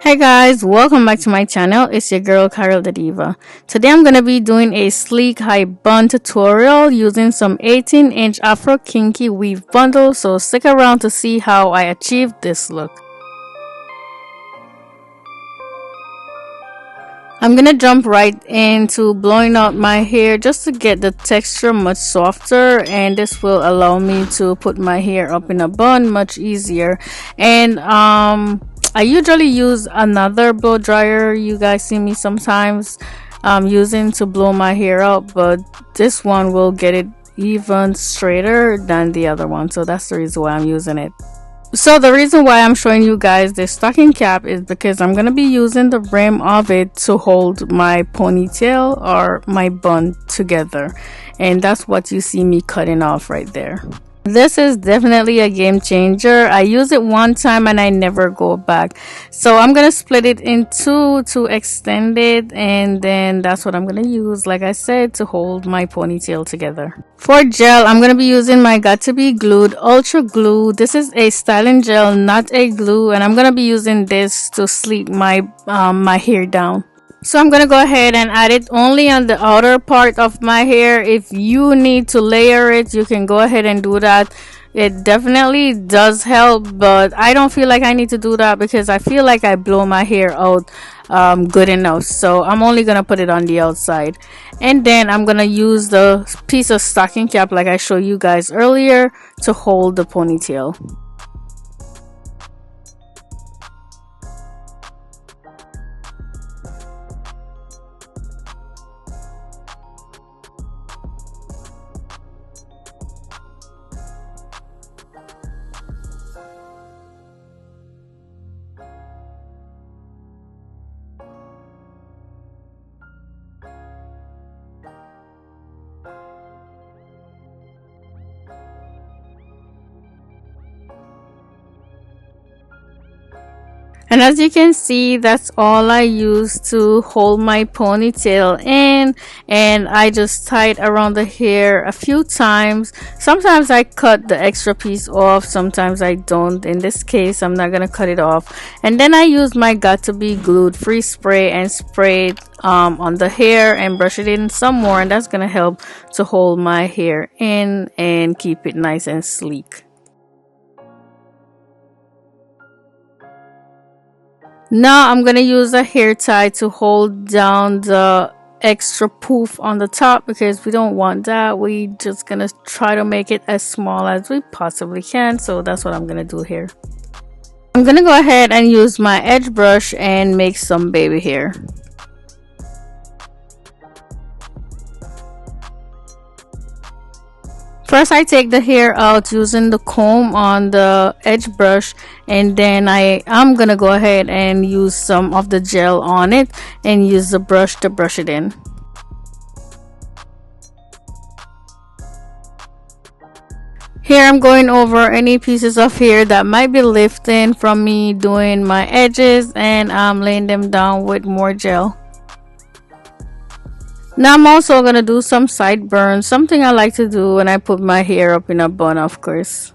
Hey guys, welcome back to my channel. It's your girl Karrill DaDiva. Today I'm gonna be doing a sleek high bun tutorial using some 18-inch Afro Kinky weave bundle, so stick around to see how I achieved this look. I'm gonna jump right into blowing out my hair just to get the texture much softer, and this will allow me to put my hair up in a bun much easier. And I usually use another blow dryer. You guys see me sometimes using to blow my hair out, but this one will get it even straighter than the other one, so that's the reason why I'm using it. So the reason why I'm showing you guys this stocking cap is because I'm going to be using the rim of it to hold my ponytail or my bun together, and that's what you see me cutting off right there. This is definitely a game changer. I use it one time and I never go back. So I'm going to split it in two to extend it, and then that's what I'm going to use, like I said, to hold my ponytail together. For gel, I'm going to be using my Got To Be Glued Ultra Glue. This is a styling gel, not a glue, and I'm going to be using this to sleek my hair down. So I'm going to go ahead and add it only on the outer part of my hair. If you need to layer it, you can go ahead and do that. It definitely does help, but I don't feel like I need to do that because I feel like I blow my hair out good enough. So I'm only going to put it on the outside. And then I'm going to use the piece of stocking cap like I showed you guys earlier to hold the ponytail. And as you can see, that's all I use to hold my ponytail in, and I just tie it around the hair a few times. Sometimes I cut the extra piece off, sometimes I don't. In this case, I'm not gonna cut it off. And then I use my Got To Be Glued free spray and spray it on the hair and brush it in some more, and that's gonna help to hold my hair in and keep it nice and sleek. Now I'm gonna use a hair tie to hold down the extra poof on the top because we don't want that. We just gonna try to make it as small as we possibly can, so that's what I'm gonna do here. I'm gonna go ahead and use my edge brush and make some baby hair. First, I take the hair out using the comb on the edge brush, and then I'm gonna go ahead and use some of the gel on it and use the brush to brush it in. Here I'm going over any pieces of hair that might be lifting from me doing my edges, and I'm laying them down with more gel. Now I'm also going to do some sideburns, something I like to do when I put my hair up in a bun, of course.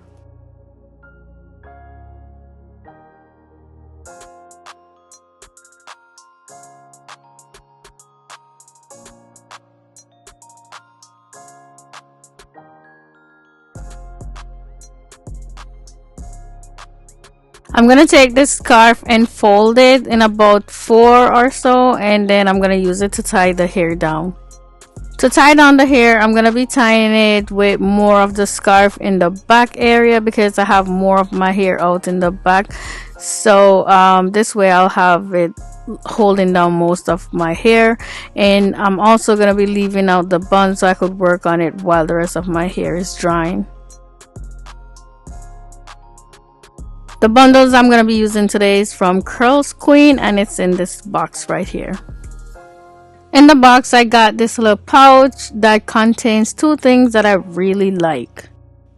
I'm going to take this scarf and fold it in about 4 or so, and then I'm going to use it to tie the hair down. To tie down the hair, I'm going to be tying it with more of the scarf in the back area because I have more of my hair out in the back. So this way I'll have it holding down most of my hair, and I'm also going to be leaving out the bun so I could work on it while the rest of my hair is drying. The bundles I'm going to be using today is from Karrill's Queen, and it's in this box right here. In the box, I got this little pouch that contains 2 things that I really like.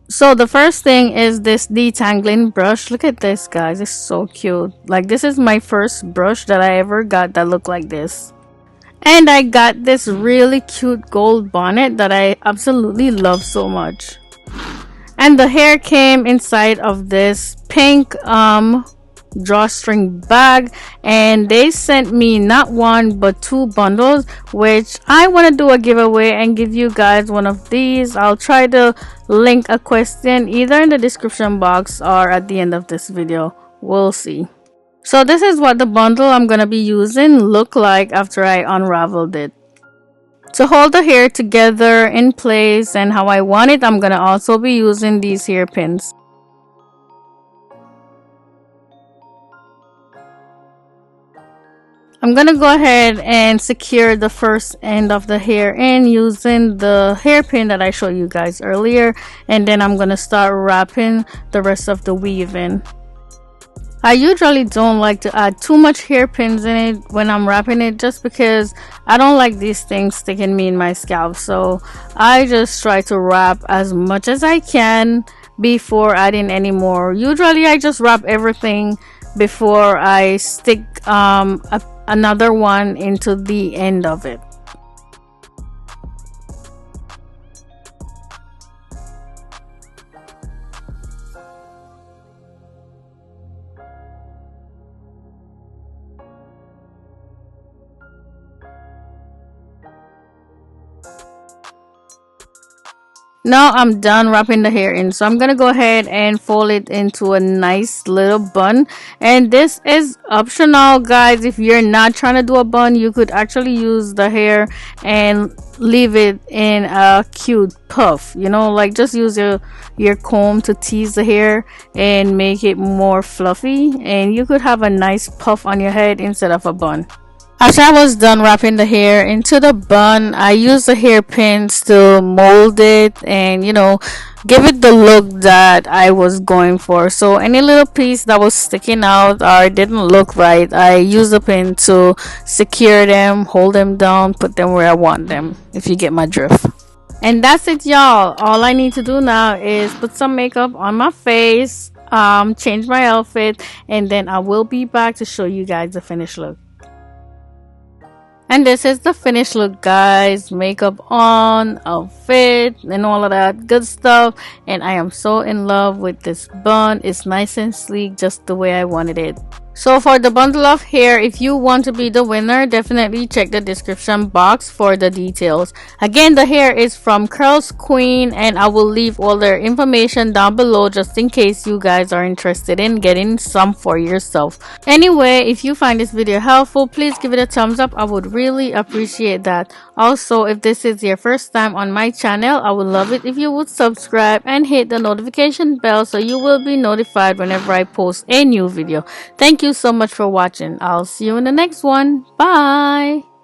So the first thing is this detangling brush. Look at this, guys. It's so cute. Like, this is my first brush that I ever got that looked like this. And I got this really cute gold bonnet that I absolutely love so much. And the hair came inside of this pink drawstring bag, and they sent me not one but two bundles, which I want to do a giveaway and give you guys one of these. I'll try to link a question either in the description box or at the end of this video. We'll see. So this is what the bundle I'm gonna be using look like after I unraveled it. To hold the hair together in place and how I want it, I'm gonna also be using these hairpins. I'm gonna go ahead and secure the first end of the hair in using the hairpin that I showed you guys earlier, and then I'm gonna start wrapping the rest of the weave in. I usually don't like to add too much hairpins in it when I'm wrapping it, just because I don't like these things sticking me in my scalp. So I just try to wrap as much as I can before adding any more. Usually I just wrap everything before I stick another one into the end of it. Now I'm done wrapping the hair in, so I'm gonna go ahead and fold it into a nice little bun. And this is optional, guys. If you're not trying to do a bun, you could actually use the hair and leave it in a cute puff, you know, like just use your comb to tease the hair and make it more fluffy, and you could have a nice puff on your head instead of a bun. After I was done wrapping the hair into the bun, I used the hairpins to mold it and, you know, give it the look that I was going for. So any little piece that was sticking out or didn't look right, I used the pin to secure them, hold them down, put them where I want them, if you get my drift. And that's it, y'all. All I need to do now is put some makeup on my face, change my outfit, and then I will be back to show you guys the finished look. And this is the finished look, guys. Makeup on, outfit, and all of that good stuff. And I am so in love with this bun. It's nice and sleek, just the way I wanted it. So for the bundle of hair, if you want to be the winner, definitely check the description box for the details. Again, the hair is from Karrill's Queen, and I will leave all their information down below just in case you guys are interested in getting some for yourself. Anyway, if you find this video helpful, please give it a thumbs up. I would really appreciate that. Also, if this is your first time on my channel, I would love it if you would subscribe and hit the notification bell so you will be notified whenever I post a new video. Thank you so much for watching. I'll see you in the next one. Bye.